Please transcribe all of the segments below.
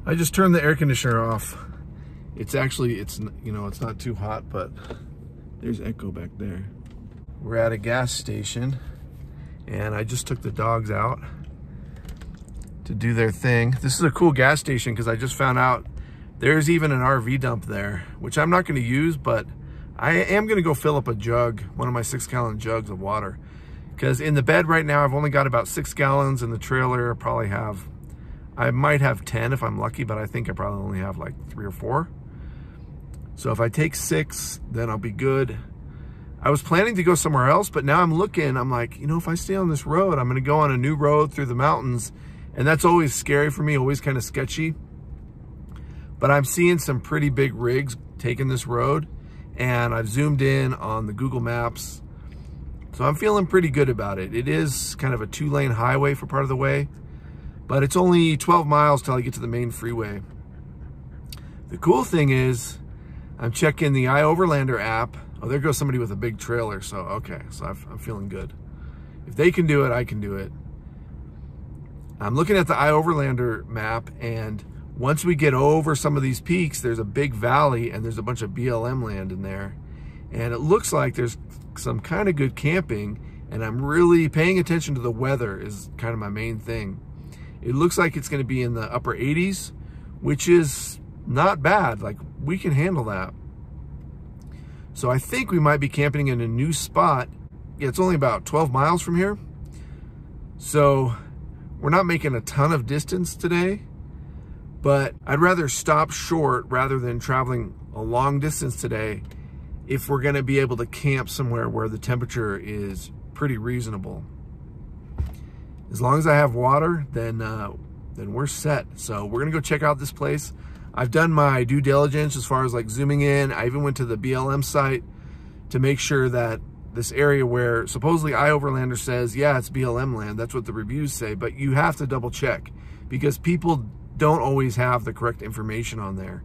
I just turned the air conditioner off. It's actually, you know, it's not too hot, but there's echo back there. We're at a gas station and I just took the dogs out to do their thing. This is a cool gas station because I just found out there's even an RV dump there, which I'm not going to use, but I am going to go fill up a jug, one of my 6-gallon jugs of water. Because in the bed right now, I've only got about 6 gallons. In the trailer, I might have 10 if I'm lucky, but I think I probably only have like 3 or 4. So if I take 6, then I'll be good. I was planning to go somewhere else, but now I'm like, you know, if I stay on this road, I'm going to go on a new road through the mountains. And that's always scary for me, always kind of sketchy. But I'm seeing some pretty big rigs taking this road, and I've zoomed in on the Google Maps. So I'm feeling pretty good about it. It is kind of a 2-lane highway for part of the way, but it's only 12 miles till I get to the main freeway. The cool thing is I'm checking the iOverlander app. Oh, there goes somebody with a big trailer. So, okay, so I'm feeling good. If they can do it, I can do it. I'm looking at the iOverlander map, and once we get over some of these peaks, there's a big valley and there's a bunch of BLM land in there. And it looks like there's some kind of good camping, and I'm really paying attention to the weather is kind of my main thing. It looks like it's going to be in the upper 80s, which is not bad. Like, we can handle that. So I think we might be camping in a new spot. Yeah, it's only about 12 miles from here. So we're not making a ton of distance today, but I'd rather stop short rather than traveling a long distance today if we're going to be able to camp somewhere where the temperature is pretty reasonable. As long as I have water, then we're set. So we're going to go check out this place. I've done my due diligence as far as like zooming in. I even went to the BLM site to make sure that this area where supposedly iOverlander says, yeah, it's BLM land. That's what the reviews say, but you have to double check because people don't always have the correct information on there.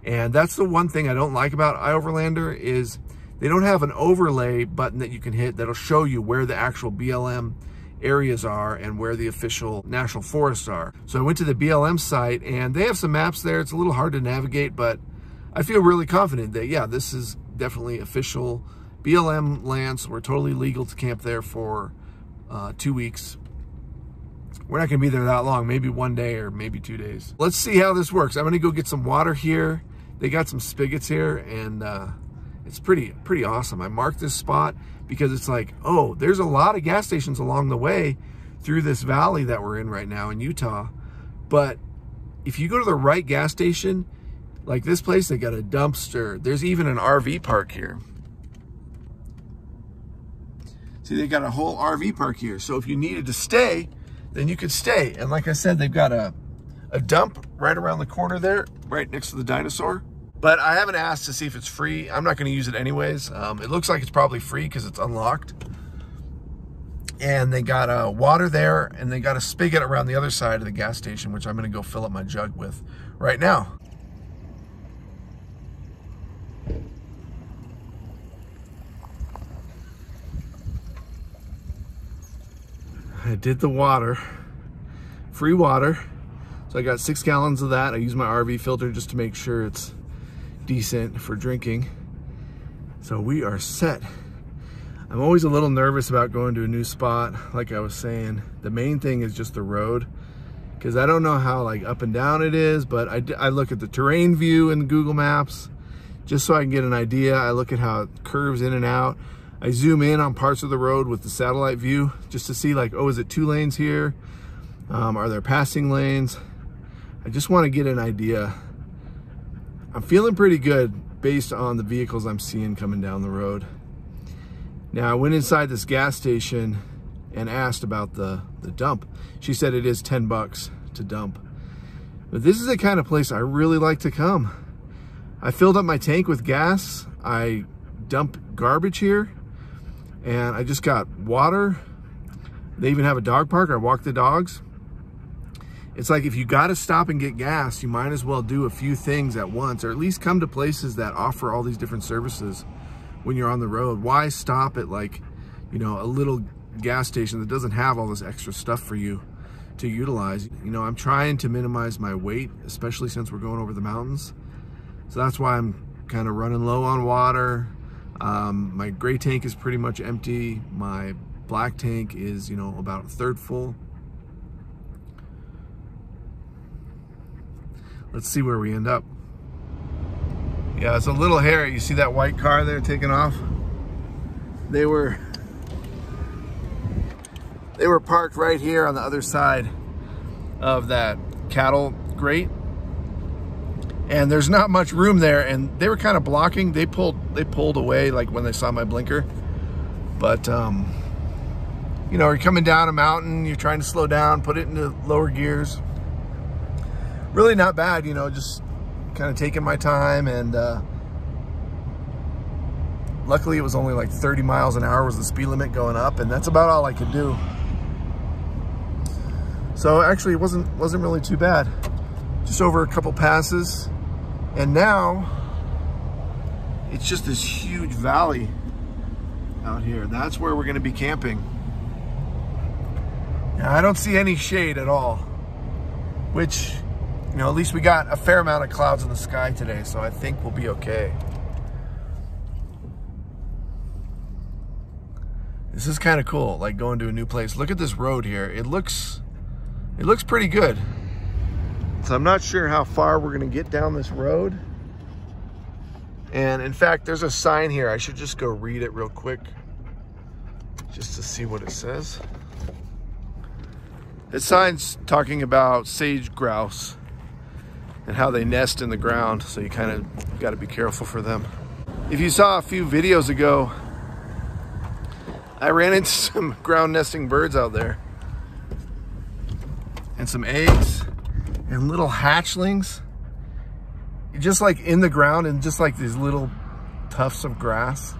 And that's the one thing I don't like about iOverlander is they don't have an overlay button that you can hit that'll show you where the actual BLM areas are and where the official national forests are. So I went to the BLM site and they have some maps there. It's a little hard to navigate, but I feel really confident that, yeah, this is definitely official BLM land. So we're totally legal to camp there for 2 weeks. We're not gonna be there that long, maybe 1 day or maybe 2 days. Let's see how this works. I'm gonna go get some water here. They got some spigots here, and it's pretty awesome. I marked this spot because it's like, oh, there's a lot of gas stations along the way through this valley that we're in right now in Utah. But if you go to the right gas station, like this place, they got a dumpster. There's even an RV park here. See, they got a whole RV park here. So if you needed to stay, then you could stay. And like I said, they've got a dump right around the corner there, right next to the dinosaur. But I haven't asked to see if it's free. I'm not going to use it anyways. It looks like it's probably free because it's unlocked. And they got water there, and they got a spigot around the other side of the gas station, which I'm going to go fill up my jug with right now. I did the water, free water. So I got 6 gallons of that. I use my RV filter just to make sure it's decent for drinking. So we are set. I'm always a little nervous about going to a new spot. Like I was saying, the main thing is just the road, because I don't know how like up and down it is, but I look at the terrain view in Google Maps just so I can get an idea. I look at how it curves in and out. I zoom in on parts of the road with the satellite view just to see like, oh, is it 2 lanes here? Are there passing lanes? I just want to get an idea. I'm feeling pretty good based on the vehicles I'm seeing coming down the road. Now, I went inside this gas station and asked about the dump. She said it is 10 bucks to dump. But this is the kind of place I really like to come. I filled up my tank with gas. I dump garbage here, and I just got water. They even have a dog park. I walk the dogs. It's like if you got to stop and get gas, you might as well do a few things at once, or at least come to places that offer all these different services when you're on the road. Why stop at like, you know, a little gas station that doesn't have all this extra stuff for you? to utilize. You know, I'm trying to minimize my weight, especially since we're going over the mountains. So that's why I'm kind of running low on water. My gray tank is pretty much empty. My black tank is, you know, about a third full. Let's see where we end up. Yeah, it's a little hairy. You see that white car there taking off? They were parked right here on the other side of that cattle grate. And there's not much room there, and they were kind of blocking. They pulled away like when they saw my blinker. But you know, you're coming down a mountain, you're trying to slow down, put it into lower gears. Really not bad, you know, just kind of taking my time. And luckily it was only like 30 miles an hour was the speed limit going up, and that's about all I could do. So actually it wasn't really too bad. Just over a couple passes, and now it's just this huge valley out here. That's where we're going to be camping. Now, I don't see any shade at all, which, you know, at least we got a fair amount of clouds in the sky today, so I think we'll be okay. This is kind of cool, like going to a new place. Look at this road here. It looks pretty good. So I'm not sure how far we're gonna get down this road. And in fact, there's a sign here. I should just go read it real quick just to see what it says. This sign's talking about sage grouse and how they nest in the ground. So you kind of got to be careful for them. If you saw a few videos ago, I ran into some ground nesting birds out there and some eggs and little hatchlings, just like in the ground and just like these little tufts of grass.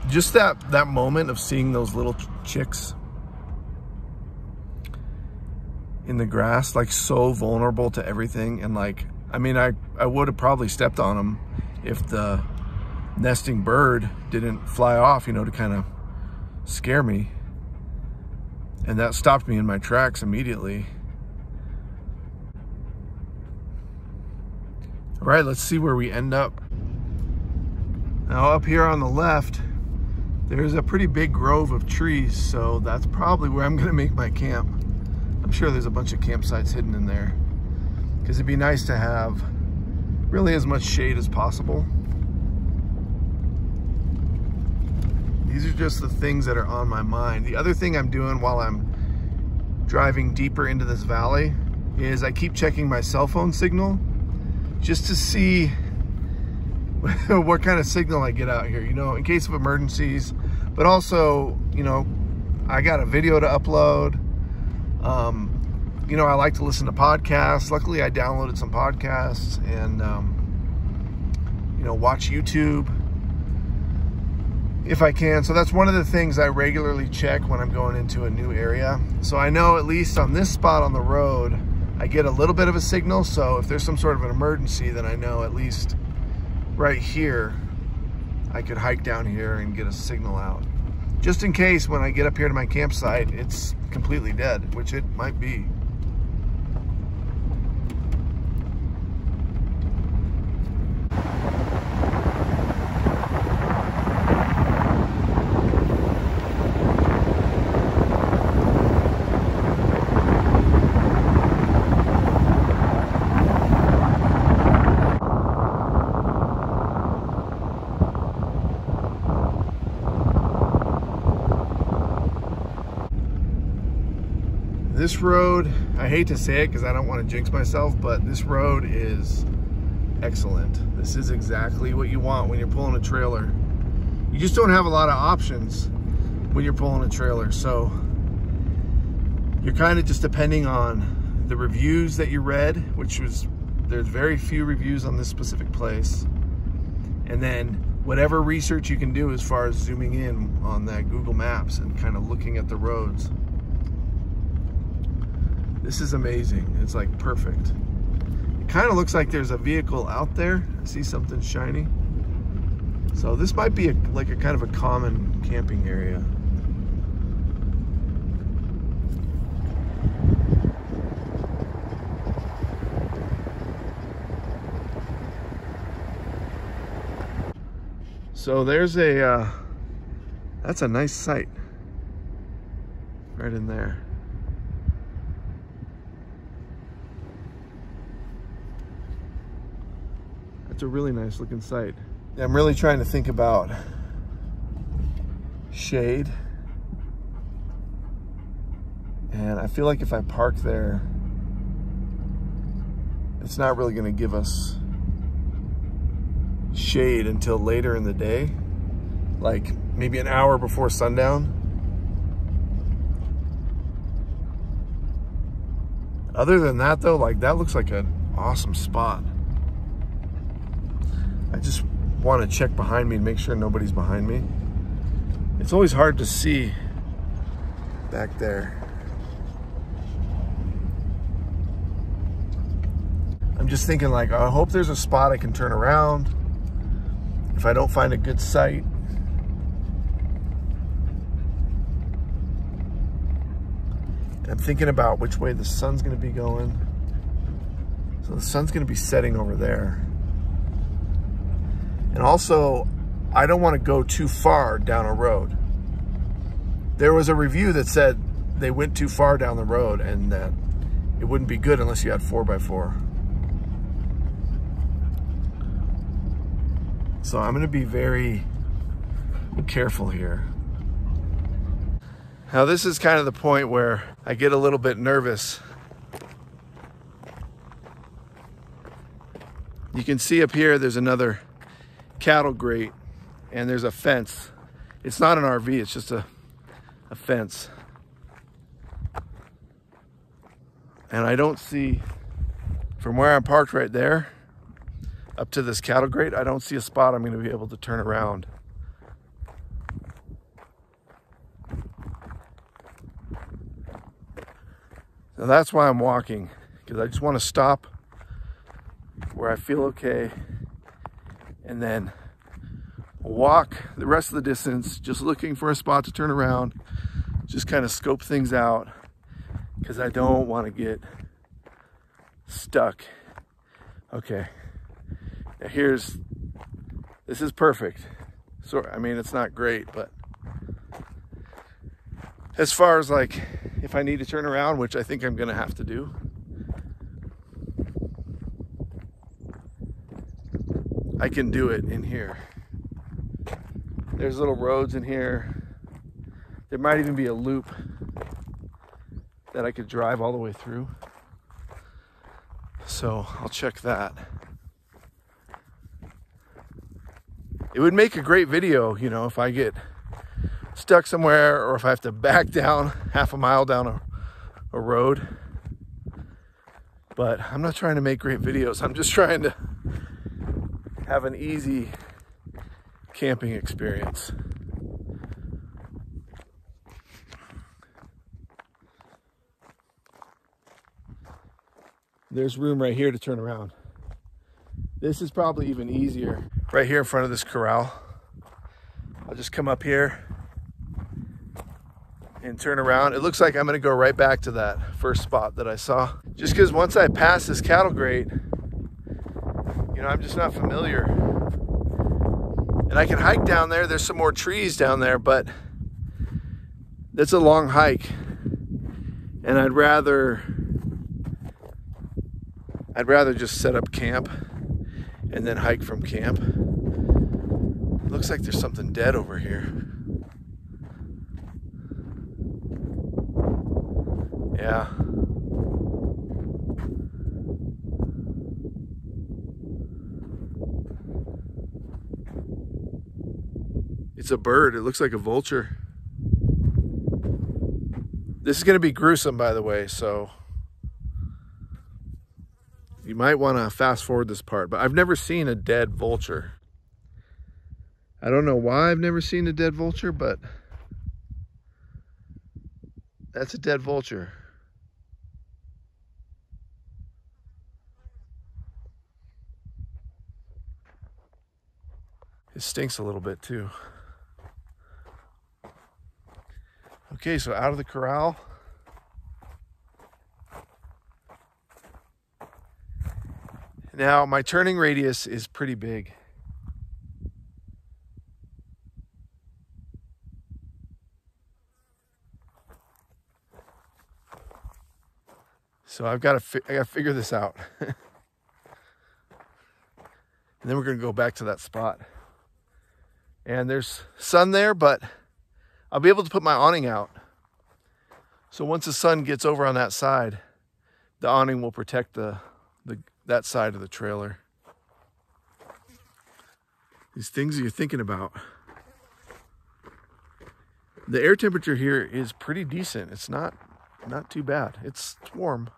Just that moment of seeing those little chicks in the grass, like so vulnerable to everything. And like, I mean, I would have probably stepped on them if the nesting bird didn't fly off, you know, to kind of scare me. And that stopped me in my tracks immediately. All right, let's see where we end up. Now up here on the left, there's a pretty big grove of trees, so that's probably where I'm gonna make my camp. I'm sure there's a bunch of campsites hidden in there, because it'd be nice to have really as much shade as possible. These are just the things that are on my mind. The other thing I'm doing while I'm driving deeper into this valley is I keep checking my cell phone signal just to see what kind of signal I get out here, you know, in case of emergencies. But also, you know, I got a video to upload. You know, I like to listen to podcasts. Luckily, I downloaded some podcasts and, you know, watch YouTube if I can. So that's one of the things I regularly check when I'm going into a new area. So I know at least on this spot on the road, I get a little bit of a signal. So if there's some sort of an emergency, then I know at least right here, I could hike down here and get a signal out. Just in case when I get up here to my campsite, it's completely dead, which it might be. This road, I hate to say it because I don't want to jinx myself, but this road is excellent. This is exactly what you want when you're pulling a trailer. You just don't have a lot of options when you're pulling a trailer. So you're kind of just depending on the reviews that you read, which was, there's very few reviews on this specific place. And then whatever research you can do as far as zooming in on that Google Maps and kind of looking at the roads. This is amazing. It's like perfect. It kind of looks like there's a vehicle out there. I see something shiny. So this might be like a kind of a common camping area. So there's a, that's a nice site right in there. That's a really nice looking site. I'm really trying to think about shade. And I feel like if I park there, it's not really gonna give us shade until later in the day, like maybe an hour before sundown. Other than that though, like that looks like an awesome spot. I just want to check behind me and make sure nobody's behind me. It's always hard to see back there. I'm just thinking like, I hope there's a spot I can turn around if I don't find a good site. And I'm thinking about which way the sun's gonna be going. So the sun's gonna be setting over there. And also, I don't want to go too far down a road. There was a review that said they went too far down the road and that it wouldn't be good unless you had 4x4. So I'm going to be very careful here. Now this is kind of the point where I get a little bit nervous. You can see up here there's another cattle grate and there's a fence. It's not an RV, it's just a fence. And I don't see, from where I'm parked right there up to this cattle grate, I don't see a spot I'm going to be able to turn around. So that's why I'm walking, because I just want to stop where I feel okay and then walk the rest of the distance, just looking for a spot to turn around, just kind of scope things out, because I don't want to get stuck. Okay, now this is perfect. So, I mean, it's not great, but as far as like, if I need to turn around, which I think I'm gonna have to do, I can do it in here. There's little roads in here. There might even be a loop that I could drive all the way through. So I'll check that. It would make a great video, you know, if I get stuck somewhere or if I have to back down half a mile down a road. But I'm not trying to make great videos. I'm just trying to have an easy camping experience. There's room right here to turn around. This is probably even easier. Right here in front of this corral. I'll just come up here and turn around. It looks like I'm gonna go right back to that first spot that I saw. Just because once I pass this cattle grate, you know, I'm just not familiar. And I can hike down there. There's some more trees down there, but that's a long hike. And I'd rather just set up camp and then hike from camp. It looks like there's something dead over here. Yeah. It's a bird. It looks like a vulture. This is going to be gruesome, by the way, so you might want to fast forward this part, but I've never seen a dead vulture. I don't know why I've never seen a dead vulture, but that's a dead vulture. It stinks a little bit too. Okay, so out of the corral. Now my turning radius is pretty big. So I gotta figure this out. And then we're gonna go back to that spot. And there's sun there, but I'll be able to put my awning out. So once the sun gets over on that side, the awning will protect that side of the trailer. These things you're thinking about. The air temperature here is pretty decent. It's not too bad. It's warm,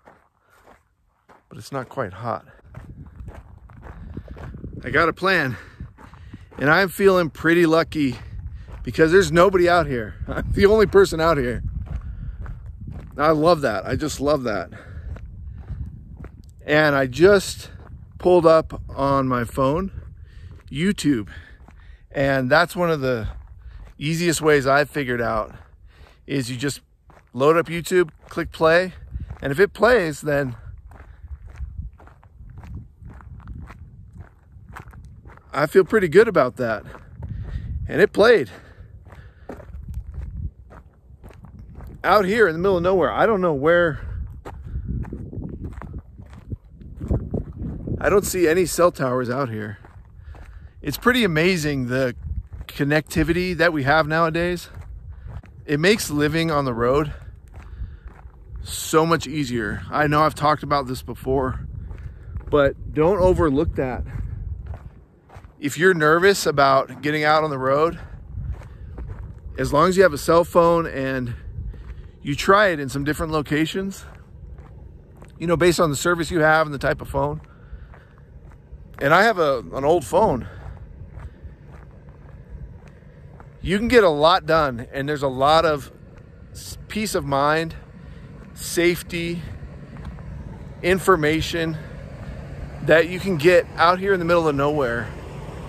but it's not quite hot. I got a plan, and I'm feeling pretty lucky because there's nobody out here. I'm the only person out here. I love that. I just love that. And I just pulled up on my phone YouTube, and that's one of the easiest ways I've figured out is you just load up YouTube, click play, and if it plays, then I feel pretty good about that. And it played out here in the middle of nowhere. I don't know where. I don't see any cell towers out here. It's pretty amazing the connectivity that we have nowadays. It makes living on the road so much easier. I know I've talked about this before, but don't overlook that. If you're nervous about getting out on the road, as long as you have a cell phone and you try it in some different locations, you know, based on the service you have and the type of phone. And I have an old phone. You can get a lot done, and there's a lot of peace of mind, safety, information that you can get out here in the middle of nowhere.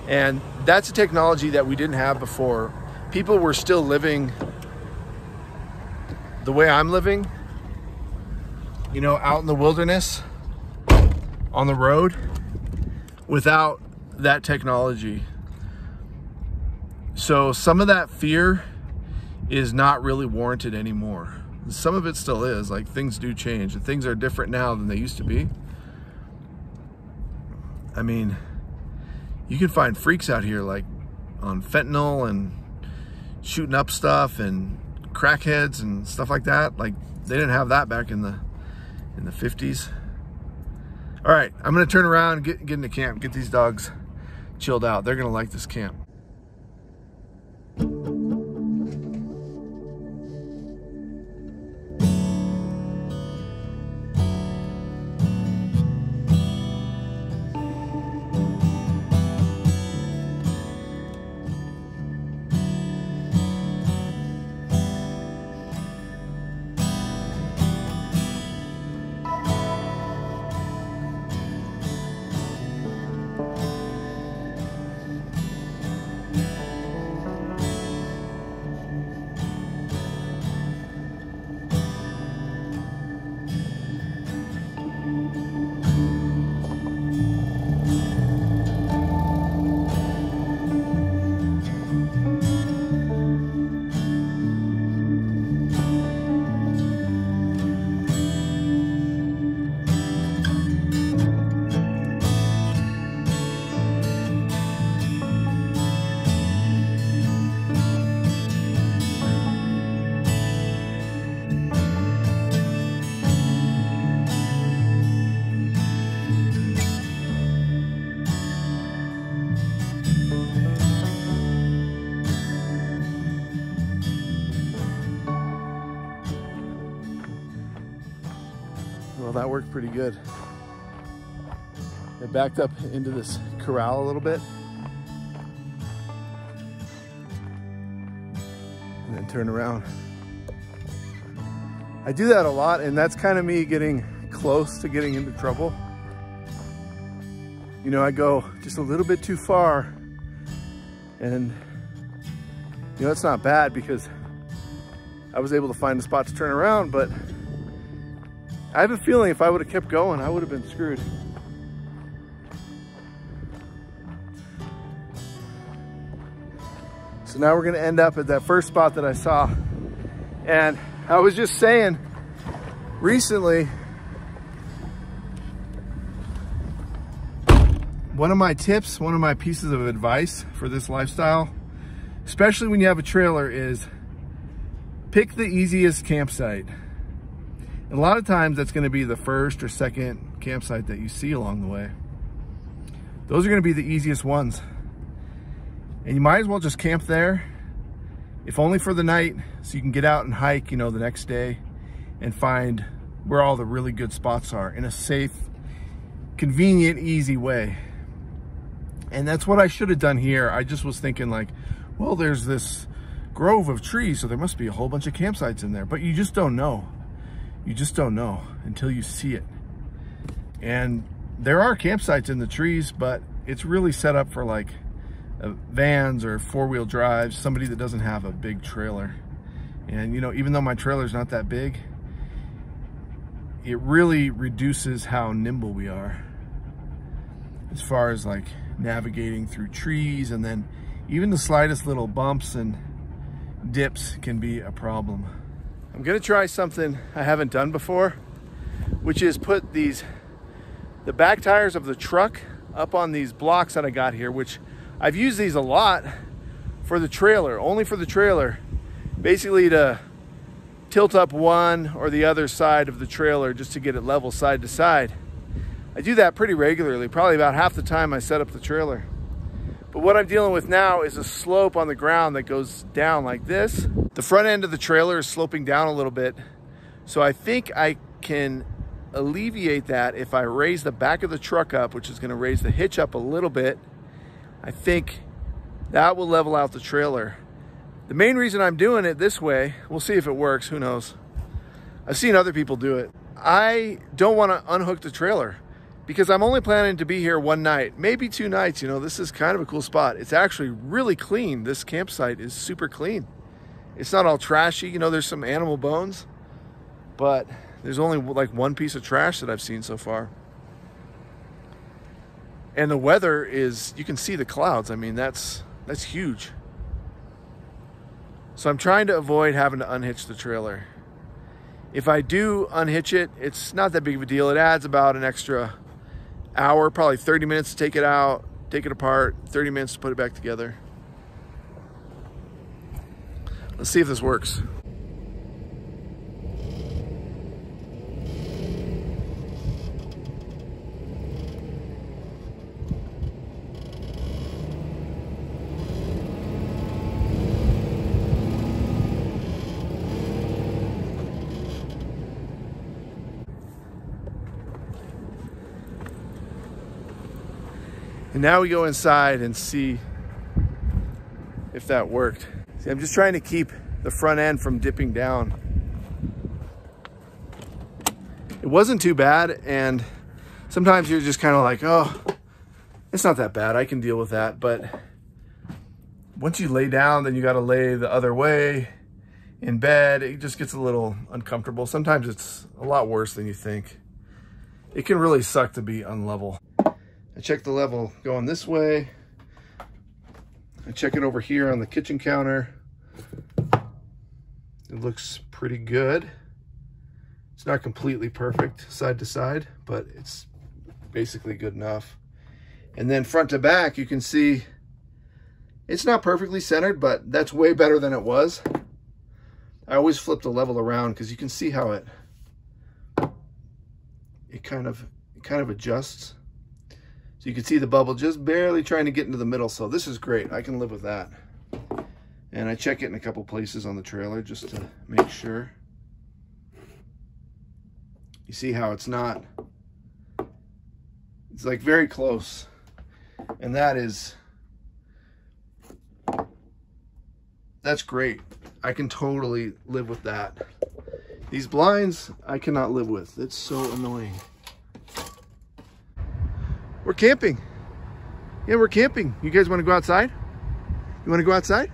And that's a technology that we didn't have before. People were still living the way I'm living, you know, out in the wilderness, on the road, without that technology. So some of that fear is not really warranted anymore. Some of it still is, like things do change and things are different now than they used to be. I mean, you can find freaks out here like on fentanyl and shooting up stuff and crackheads and stuff like that. Like they didn't have that back in the 50s. All right, I'm gonna turn around, get into camp, get these dogs chilled out. They're gonna like this camp. Well, that worked pretty good. I backed up into this corral a little bit and then turn around. I do that a lot, and that's kind of me getting close to getting into trouble. You know, I go just a little bit too far, and you know, it's not bad because I was able to find a spot to turn around, but I have a feeling if I would have kept going, I would have been screwed. So now we're gonna end up at that first spot that I saw. And I was just saying, recently, one of my tips, one of my pieces of advice for this lifestyle, especially when you have a trailer, is pick the easiest campsite. And a lot of times that's going to be the first or second campsite that you see along the way. Those are going to be the easiest ones. And you might as well just camp there, if only for the night, so you can get out and hike, you know, the next day and find where all the really good spots are in a safe, convenient, easy way. And that's what I should have done here. I just was thinking like, well, there's this grove of trees, so there must be a whole bunch of campsites in there. But you just don't know. You just don't know until you see it. And there are campsites in the trees, but it's really set up for like vans or four-wheel drives, somebody that doesn't have a big trailer. And you know, even though my trailer's not that big, it really reduces how nimble we are as far as like navigating through trees, and then even the slightest little bumps and dips can be a problem. I'm gonna try something I haven't done before, which is put the back tires of the truck up on these blocks that I got here, which I've used these a lot for the trailer, only for the trailer, basically to tilt up one or the other side of the trailer just to get it level side to side. I do that pretty regularly, probably about half the time I set up the trailer. But what I'm dealing with now is a slope on the ground that goes down like this. The front end of the trailer is sloping down a little bit, so I think I can alleviate that if I raise the back of the truck up, which is going to raise the hitch up a little bit. I think that will level out the trailer. The main reason I'm doing it this way, we'll see if it works, who knows. I've seen other people do it. I don't want to unhook the trailer because I'm only planning to be here one night, maybe 2 nights. You know, this is kind of a cool spot. It's actually really clean. This campsite is super clean. It's not all trashy. You know, there's some animal bones, but there's only like one piece of trash that I've seen so far. And the weather is, you can see the clouds. I mean, that's huge. So I'm trying to avoid having to unhitch the trailer. If I do unhitch it, it's not that big of a deal. It adds about an extra hour, probably 30 minutes to take it out, take it apart, 30 minutes to put it back together. Let's see if this works. And now we go inside and see if that worked. See, I'm just trying to keep the front end from dipping down. It wasn't too bad, and sometimes you're just kind of like, oh, it's not that bad, I can deal with that. But once you lay down, then you got to lay the other way in bed. It just gets a little uncomfortable. Sometimes it's a lot worse than you think. It can really suck to be unlevel. I check the level going this way. I check it over here on the kitchen counter. It looks pretty good. It's not completely perfect side to side, but it's basically good enough. And then front to back, you can see it's not perfectly centered, but that's way better than it was. I always flip the level around because you can see how it kind of adjusts. So you can see the bubble just barely trying to get into the middle. So this is great. I can live with that. And I check it in a couple places on the trailer just to make sure. You see how it's not, it's like very close. And that's great. I can totally live with that. These blinds, I cannot live with. It's so annoying. We're camping. Yeah, we're camping. You guys want to go outside? You want to go outside?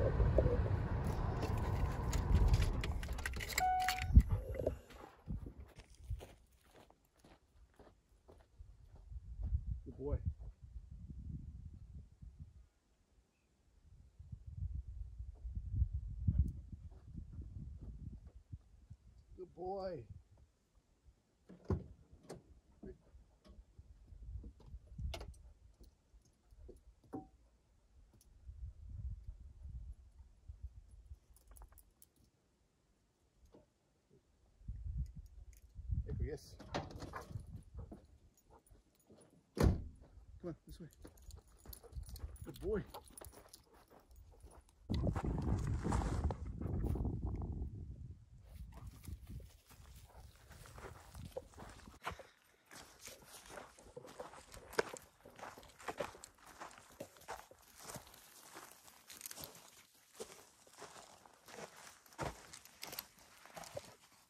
Good boy. Good boy. Yes. Come on, this way. Good boy.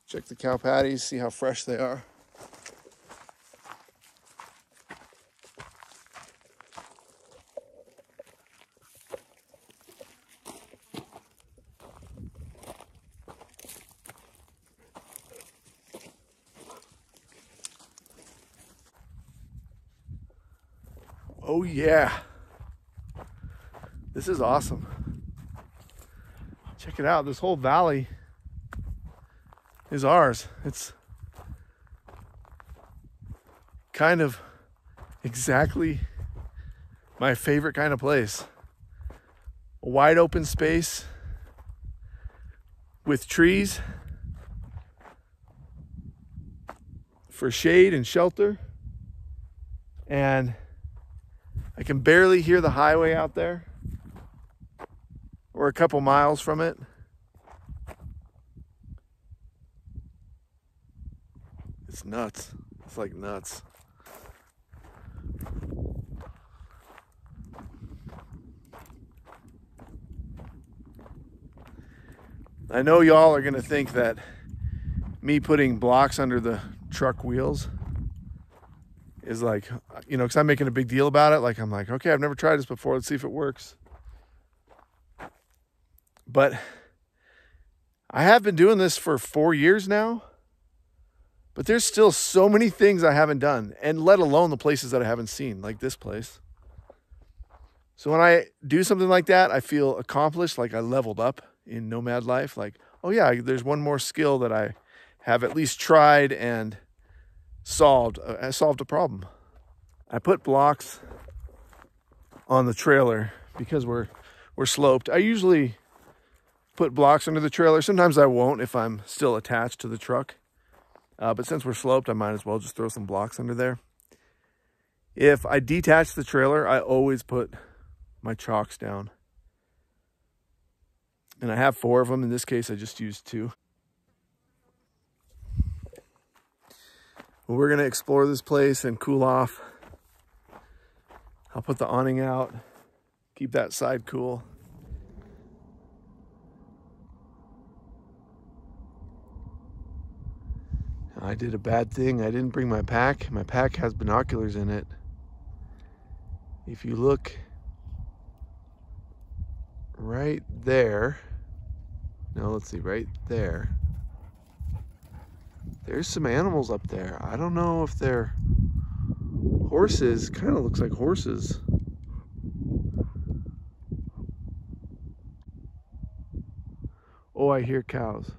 Check the cow patties, see how fresh they are. Oh yeah, this is awesome. Check it out, this whole valley is ours. It's kind of exactly my favorite kind of place. A wide open space with trees for shade and shelter, and I can barely hear the highway out there. We're a couple miles from it. It's nuts. It's like nuts. I know y'all are gonna think that me putting blocks under the truck wheels is like, you know, because I'm making a big deal about it. Like, I'm like, okay, I've never tried this before. Let's see if it works. But I have been doing this for 4 years now, but there's still so many things I haven't done, and let alone the places that I haven't seen, like this place. So when I do something like that, I feel accomplished, like I leveled up in nomad life. Like, oh yeah, there's one more skill that I have at least tried and solved. I solved a problem. I put blocks on the trailer because we're sloped. I usually put blocks under the trailer. Sometimes I won't if I'm still attached to the truck. But since we're sloped, I might as well just throw some blocks under there. If I detach the trailer, I always put my chocks down. And I have 4 of them. In this case, I just used 2. Well, we're going to explore this place and cool off. I'll put the awning out, keep that side cool. I did a bad thing. I didn't bring my pack. My pack has binoculars in it. If you look right there, no, let's see, right there, there's some animals up there. I don't know if they're horses. Kind of looks like horses. Oh, I hear cows.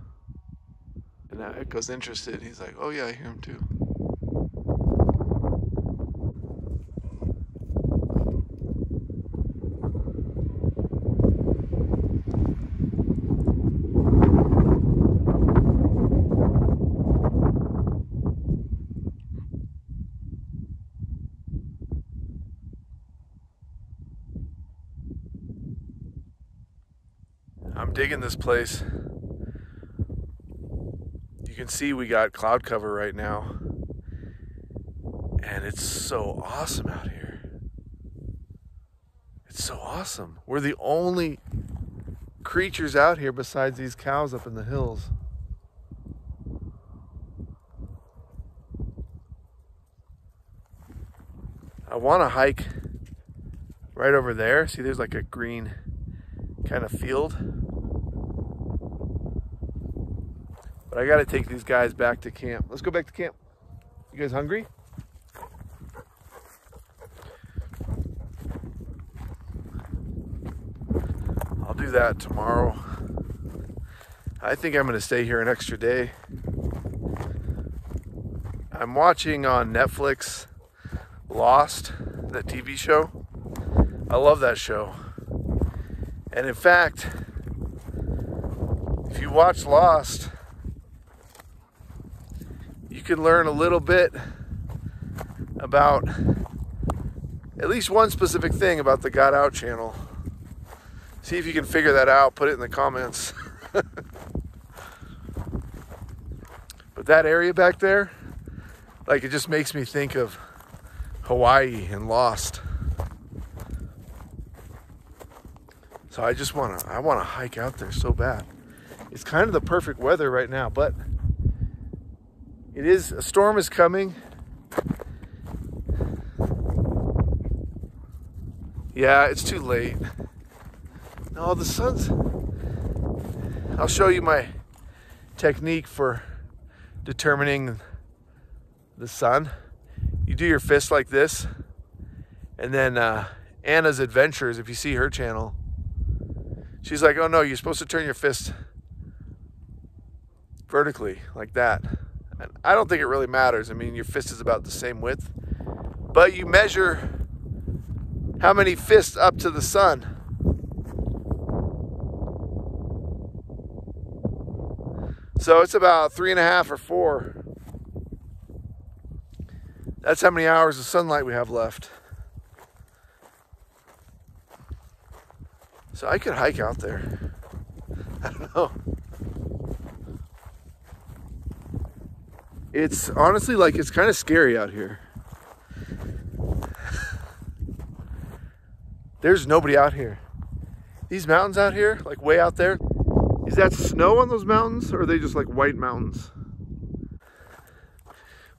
And now Echo's interested. He's like, oh yeah, I hear him too. I'm digging this place. You can see we got cloud cover right now, and it's so awesome out here. It's so awesome. We're the only creatures out here besides these cows up in the hills. I want to hike right over there. See, there's like a green kind of field. But I got to take these guys back to camp. Let's go back to camp. You guys hungry? I'll do that tomorrow. I think I'm going to stay here an extra day. I'm watching on Netflix Lost, that TV show. I love that show. And in fact, if you watch Lost, you can learn a little bit about at least one specific thing about the Got Out channel. See if you can figure that out, put it in the comments. But that area back there, like, it just makes me think of Hawaii and Lost. So I want to hike out there so bad. It's kind of the perfect weather right now, but a storm is coming. Yeah, it's too late. No, the sun's... I'll show you my technique for determining the sun. You do your fist like this, and then Anna's Adventures, if you see her channel, she's like, oh no, you're supposed to turn your fist vertically like that. And I don't think it really matters. I mean, your fist is about the same width, but you measure how many fists up to the sun. So it's about 3.5 or 4. That's how many hours of sunlight we have left. So I could hike out there. I don't know. It's honestly, like, it's kind of scary out here. There's nobody out here. These mountains out here, like way out there, is that snow on those mountains, or are they just like white mountains?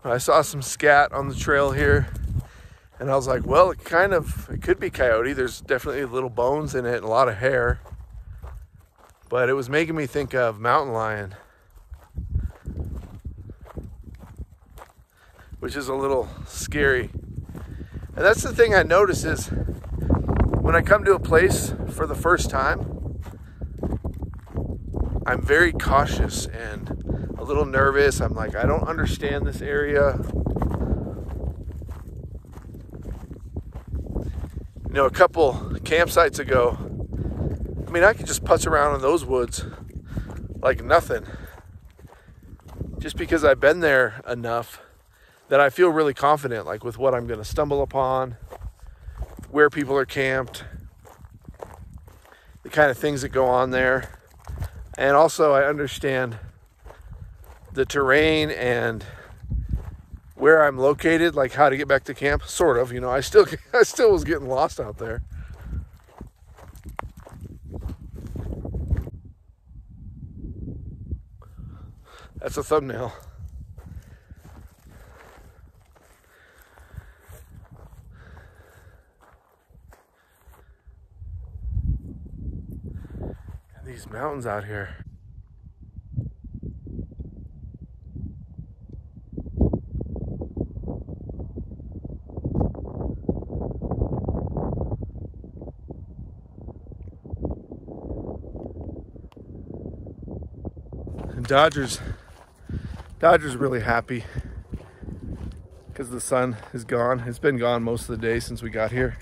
I saw some scat on the trail here, and I was like, well, it could be coyote. There's definitely little bones in it and a lot of hair. But it was making me think of mountain lion, which is a little scary. And that's the thing I notice is when I come to a place for the first time, I'm very cautious and a little nervous. I'm like, I don't understand this area. You know, a couple campsites ago, I mean, I could just putz around in those woods like nothing. Just because I've been there enough that I feel really confident, like with what I'm going to stumble upon, where people are camped, the kind of things that go on there. And also I understand the terrain and where I'm located, like how to get back to camp, sort of. You know, I still was getting lost out there. That's a thumbnail. These mountains out here. And Dodger's really happy because the sun is gone. It's been gone most of the day since we got here.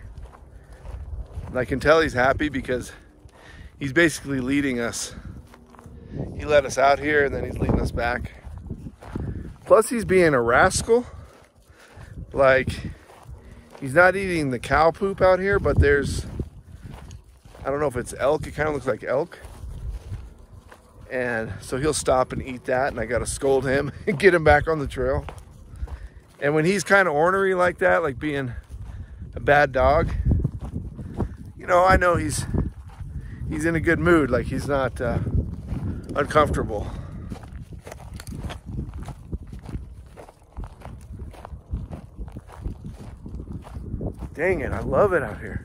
And I can tell he's happy because he's basically leading us. He let us out here and then he's leading us back. Plus he's being a rascal. Like, he's not eating the cow poop out here, but there's, I don't know if it's elk. It kind of looks like elk. And so he'll stop and eat that, and I gotta scold him and get him back on the trail. And when he's kind of ornery like that, like being a bad dog, you know, I know he's in a good mood, like he's not uncomfortable. Dang it, I love it out here.